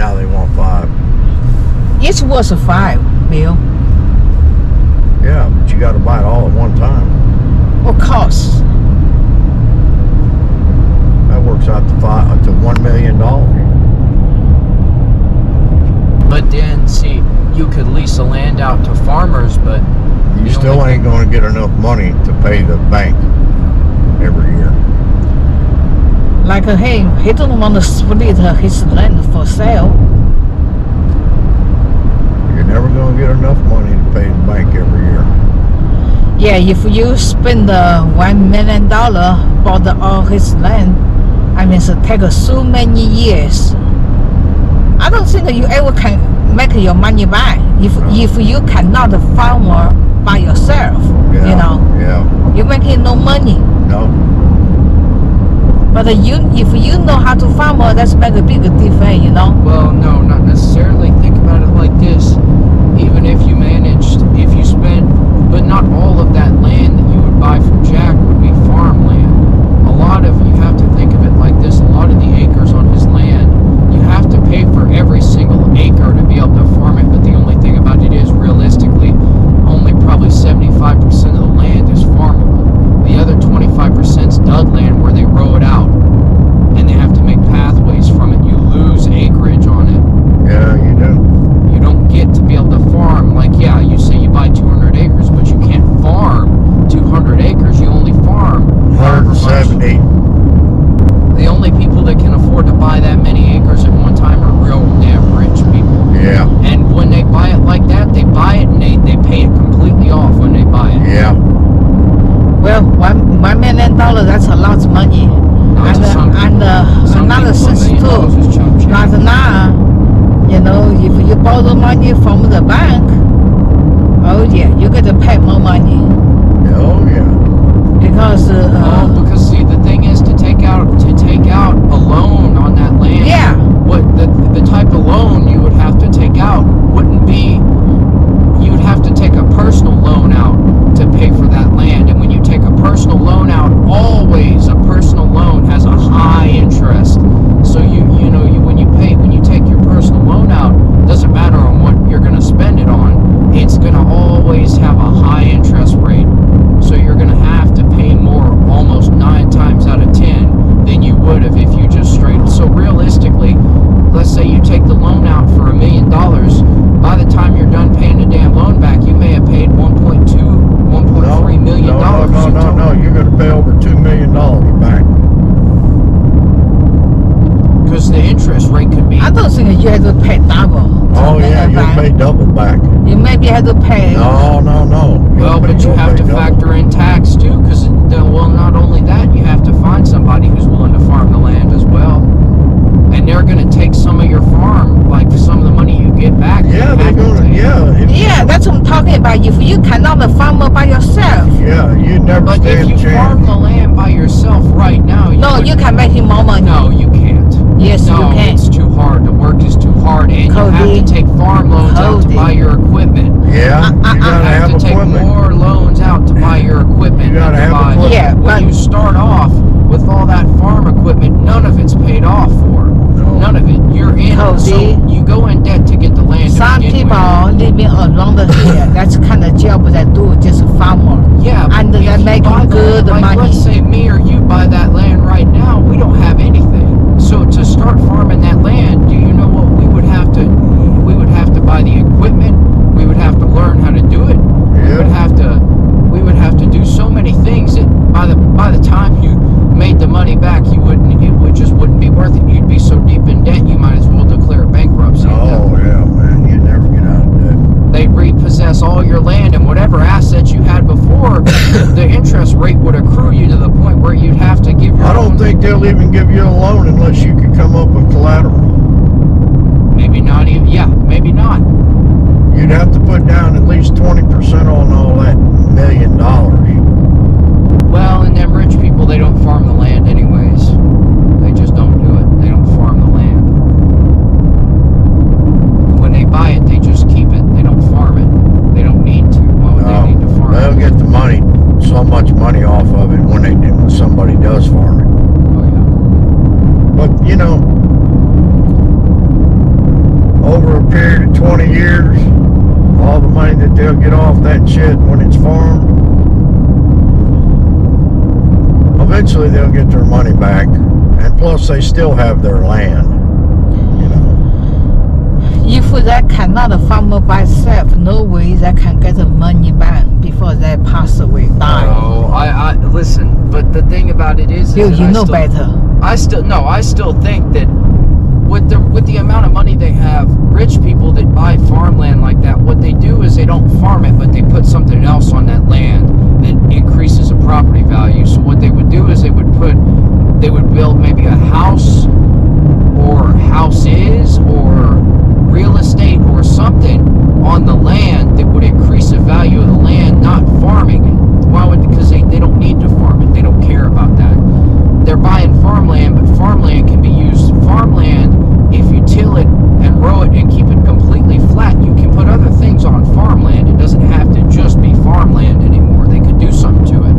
Now they want 5. It was 5, Bill. Yeah, but you got to buy it all at one time. Of course. That works out to $1 million. But then, see, you could lease the land out to farmers, but You still ain't going to get enough money to pay the bank every year. Like him, he don't want to split his land for sale. You're never going to get enough money to pay the bank every year. Yeah, if you spend $1 million bought all his land, I mean, it takes so many years. I don't think you ever can make your money back if you cannot farm by yourself. Yeah, you know, you're making no money. No. But if you know how to farm, that's make a big difference. You know. Well, no, not necessarily. Think about it like this: even if you managed, if you spent, but not all of that land that you would buy from Jack would be farmland. A lot of, you have to think of it like this: a lot of the acres on his land, you have to pay for every single acre to be able to farm it. But the only thing about it is, realistically, only probably 75% of the land is farmable. The other 25% is dud land where they row it out, and they have to make pathways from it. You lose acreage on it. Yeah, you do. You don't get to be able to farm. Like, yeah, you say you buy 200 acres, but you can't farm 200 acres. You only farm 170. The only people that can afford to buy that many acres at one time are real damn rich people. Yeah. And when they buy it like that, they buy it and they pay it completely off when they buy it. Yeah. Well, $1 million, that's a lot of money. And another thing too, like now, you know, if you borrow money from the bank, oh yeah, you got to pay more money. Oh yeah. Because because see, the thing is, to take out a loan on that land. Yeah. What the type of loan you would have to take out wouldn't be. You would have to take a personal loan out to pay for that land, and when you take a personal loan out, always a personal loan has a high interest. So when you take your personal loan out, doesn't matter on what you're going to spend it on, it's going to always have a high interest rate. So you're going to have to pay more, almost 9 times out of 10, than you would have if you just straight. So realistically, let's say you take the loan out for $1 million. By the time you're done paying the damn loan back, you may have paid $1.3 million. No. You're going to pay over $2 million back. Because the interest rate could be. I don't think you have to pay double. Oh yeah, you'll pay double back. You maybe have to pay. No. Well, but you have to factor in tax too, because not only that, you have to find somebody who's willing to farm the land as well, and they're going to take some of your farm, like some of the money you get back. Yeah, they're going to. Yeah, that's what I'm talking about. If you cannot farm by yourself. Yeah, you never. But stand if you chance. farm the land by yourself right now, you can make more money. No, you can't. Yes, you can. It's too hard. The work is too hard, and you have to take farm loans out to buy your equipment. Yeah, you gotta have to take equipment. more loans out to buy your equipment. You gotta have equipment. Yeah, when you start off with all that farm equipment, none of it's paid off for. No. None of it. You're in. So you go in debt to get the land. Some people living around here, that's kind of job they do, just farmer. Yeah, and they're making good money. Let's say me or you buy that land right now, we don't have anything. So to start farming that land, do you know what we would have to? We would have to buy the equipment. We would have to learn how to do it. Yeah. We would have to do so many things that by the time you made the money back, it just wouldn't be worth it. You'd be so deep in debt, you might as well declare bankruptcy. Oh yeah, man, you never get out of debt. They'd repossess all your land and whatever assets you had before. The interest rate would accrue you to the point where you'd have to give your I don't think they'll even give you a loan unless you can come up with collateral. Maybe not even. Yeah, maybe not. You'd have to put down at least 20% on all that $1 million. Well, and them rich people, they don't farm the land anyways. They just don't do it. They don't farm the land. When they buy it, they just keep it. They don't farm it. They don't need to. Why would they need to farm it? They'll get the money, so much money off of it when somebody does farm it. Oh yeah. But think they'll get off that shit when it's farmed? Eventually they'll get their money back, and plus they still have their land, you know. If they cannot farm by itself, no way they can get the money back before they pass away, die. Oh, I listen, but the thing about it is You that know better. I still think that with the amount of money they have, rich people that buy farmland like that, what they do is they don't farm it, but they put something else on that land that increases the property value. So what they would do is they would build maybe a house or houses or real estate or something on the land that would increase the value of the land, not farming it. Why would? Because they don't need to farm it. They don't care about that. They're buying farmland, but farmland can be used. Farmland, if you till it and row it and keep it completely flat, you can put other things on farmland. It doesn't have to just be farmland anymore. They could do something to it,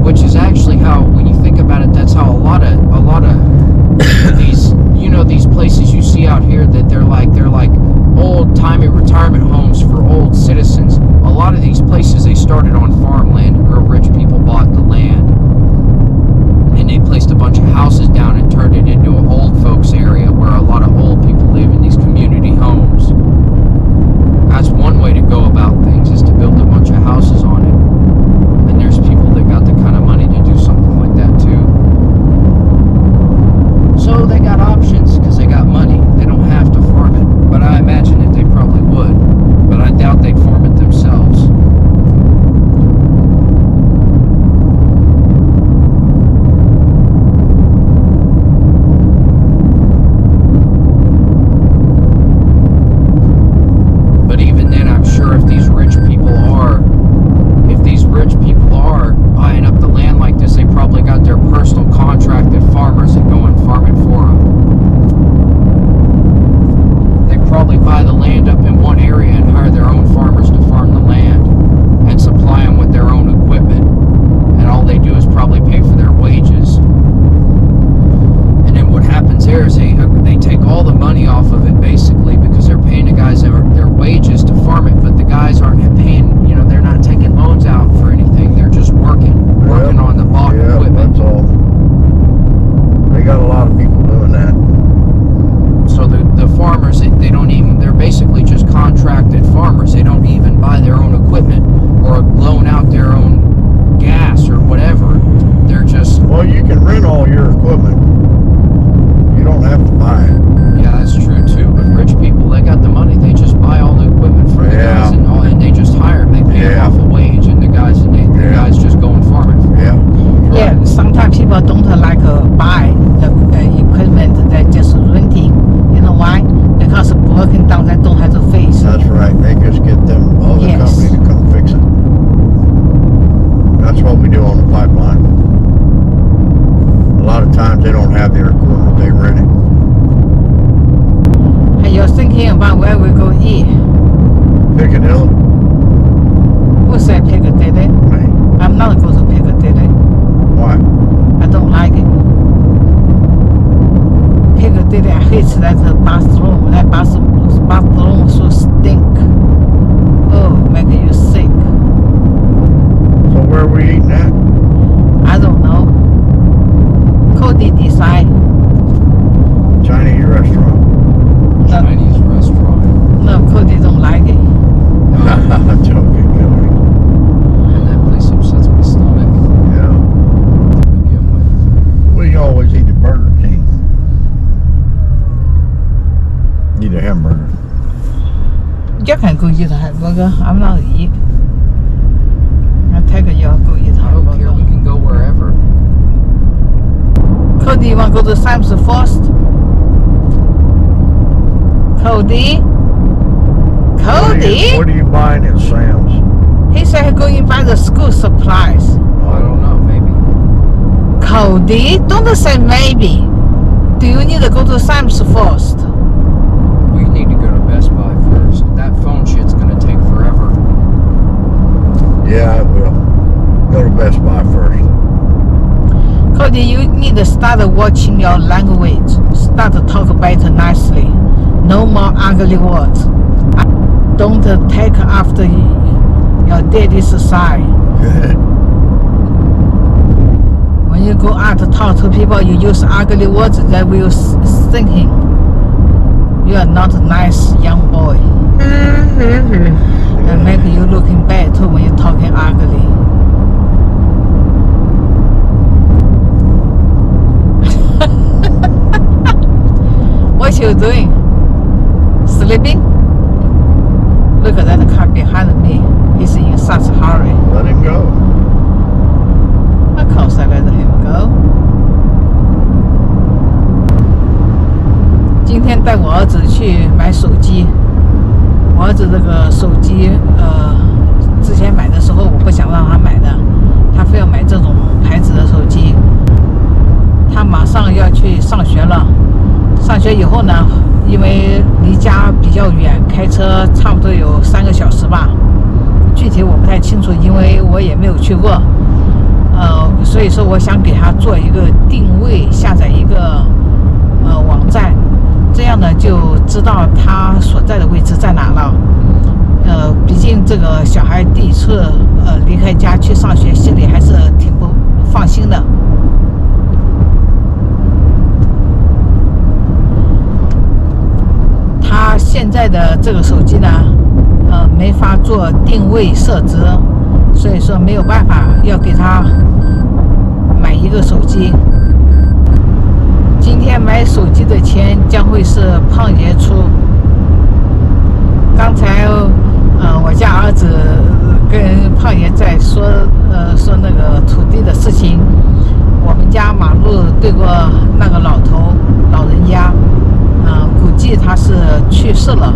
which is actually how, when you think about it, that's how a lot of these, you know, these places you see out here that they're like old-timey retirement homes for old citizens. A lot of these places, they started on farmland, and real rich people bought the land, and they placed a bunch of houses down and turned it into an old folks area where a lot of old people live in these community homes. That's one way to go about things, is to build a bunch of houses on it. And there's people that got the kind of money to do something like that too. So they got options because they got money. They don't have to farm it. But I imagine that they probably would. But I doubt they'd farm it themselves. But even then, I'm sure if these rich people are buying up the land like this, they probably got their personal contracted farmers that go and farm it for them. They probably buy the land up in one area and hire their own farmers to farm the land and supply them with their own equipment. And all they do is probably pay for their wages. And then what happens there is they take all the money off of it, basically, because they're paying the guys their wages to farm it, but the guys aren't paying, you know, they're not taking loans out for anything. They're just working on the bought equipment. That's all. They got a lot of people doing that. So the farmers, they're basically just contracted farmers. They don't even buy their own equipment or loan out their own gas or whatever. They're just... Well, you can rent all your equipment. You don't have to buy it. Yeah, that's true too. But rich people, they got the money. They just buy all the equipment for the guys, and they just hire them. They pay them off a wage, and the guys just go and farm it for them. Yeah. Yeah, sometimes people don't like buy the equipment, they're just renting. You know why? Because broken down, they don't have to face. That's right. They just get them other company to come fix it. That's what we do on the pipeline. A lot of times they don't have their equipment, they rent it. Hey, you're thinking about where we go eat? Piccadilly. Who said Piccadilly? Me. I'm not going to Piccadilly. Why? I don't like it. Piccadilly, I hate that bathroom. That bathroom so stink. Oh, making you sick. So where are we eating at? I don't know. Cody decide. Chinese restaurant. Chinese restaurant. No, Cody don't like it. I'm joking, Kelly. And that place upsets my stomach Yeah. to begin with. We always eat at Burger King. Eat a hamburger. You can go eat a hamburger. I'm not eat. I take you go eat I don't care. We hamburger. can go wherever. Cody, you want to go to Sam's first? Cody? Cody? What are you buying at Sam's? He said he's going to buy the school supplies. I don't know. Maybe. Cody, don't say maybe. Do you need to go to Sam's first? We need to go to Best Buy first. That phone shit's gonna take forever. Yeah, it will. Go to Best Buy first. Cody, you need to start watching your language. Start to talk better nicely. No more ugly words. Don't take after your daddy's side. Good. When you go out to talk to people, you use ugly words that will thinking you are not a nice young boy. And make you looking bad too when you're talking ugly. What you doing? Sleeping? Look at that car behind me. He's in such a hurry. Let him go. Of course I let him go. 今天带我儿子去买手机。我儿子这个手机，之前买的时候我不想让他买的，他非要买这种牌子的手机。他马上要去上学了，上学以后呢，因为离家比较远，开车差不多有3个小时吧，具体我不太清楚，因为我也没有去过。所以说我想给他做一个定位，下载一个网站，这样呢就知道他所在的位置在哪了。毕竟这个小孩第一次离开家去上学，心里还是挺不放心的。他现在的这个手机呢，没法做定位设置，所以说没有办法，要给他买一个手机。今天买手机的钱将会是胖爷出。刚才我家儿子跟胖爷在说那个土地的事情。我们家马路对过那个老人家，估计他是去世了，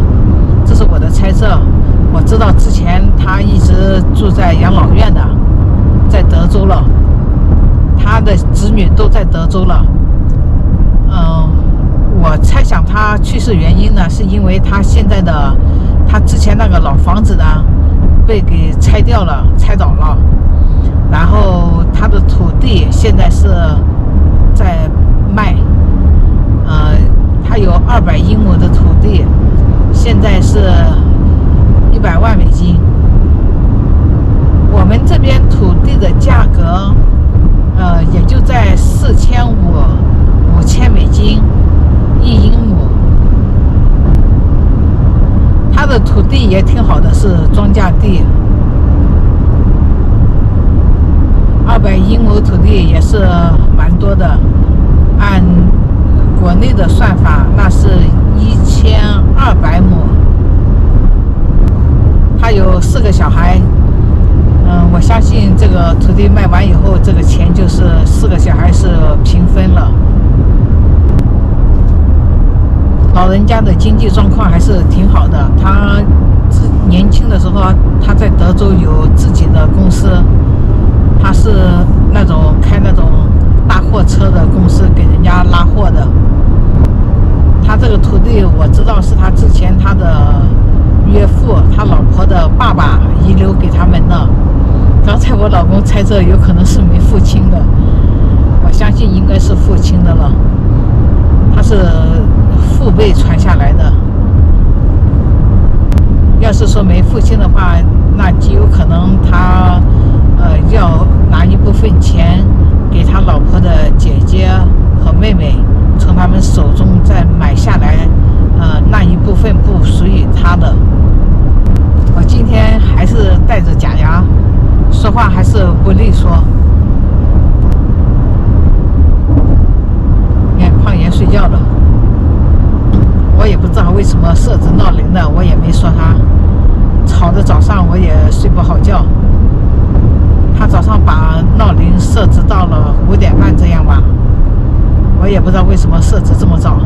这是我的猜测。我知道之前他一直住在养老院的，在德州了，他的子女都在德州了。我猜想他去世原因呢，是因为他之前那个老房子呢被给拆掉了，拆倒了，然后他的土地现在是在卖，他有200英亩的土地，现在是100万美金。我们这边土地的价格，也就在4500、5000美金1英亩。他的土地也挺好的，是庄稼地。200英亩土地也是蛮多的，按国内的算法，那是1200亩。他有4个小孩，我相信这个土地卖完以后，这个钱就是4个小孩是平分了。老人家的经济状况还是挺好的，他年轻的时候他在德州有自己的公司，他是开那种大货车的公司，给人家拉货的。他这个土地我知道是他之前他的岳父他老婆的爸爸遗留给他们的。刚才我老公猜测有可能是没父亲的，我相信应该是父亲的了，他是父辈传下来的。要是说没父亲的话，那极有可能他要拿一部分钱给他老婆的姐姐和妹妹，从他们手中再买下来，那一部分不属于他的。我今天还是戴着假牙，说话还是不利索。你看胖爷睡觉了，我也不知道为什么设置闹铃的，我也没说他，吵得早上我也睡不好觉。他早上把闹铃设置到了5点半这样吧，我也不知道为什么设置这么早。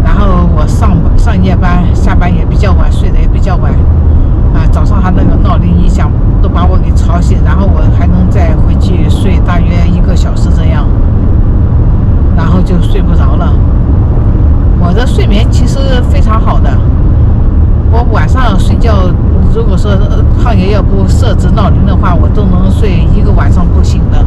然后我上夜班，下班也比较晚，睡得也比较晚，早上他那个闹铃一响都把我给吵醒，然后我还能再回去睡大约1个小时这样，然后就睡不着了。我的睡眠其实非常好的，我晚上睡觉，如果说胖爷要不设置闹铃的话，我都能睡1个晚上不醒的。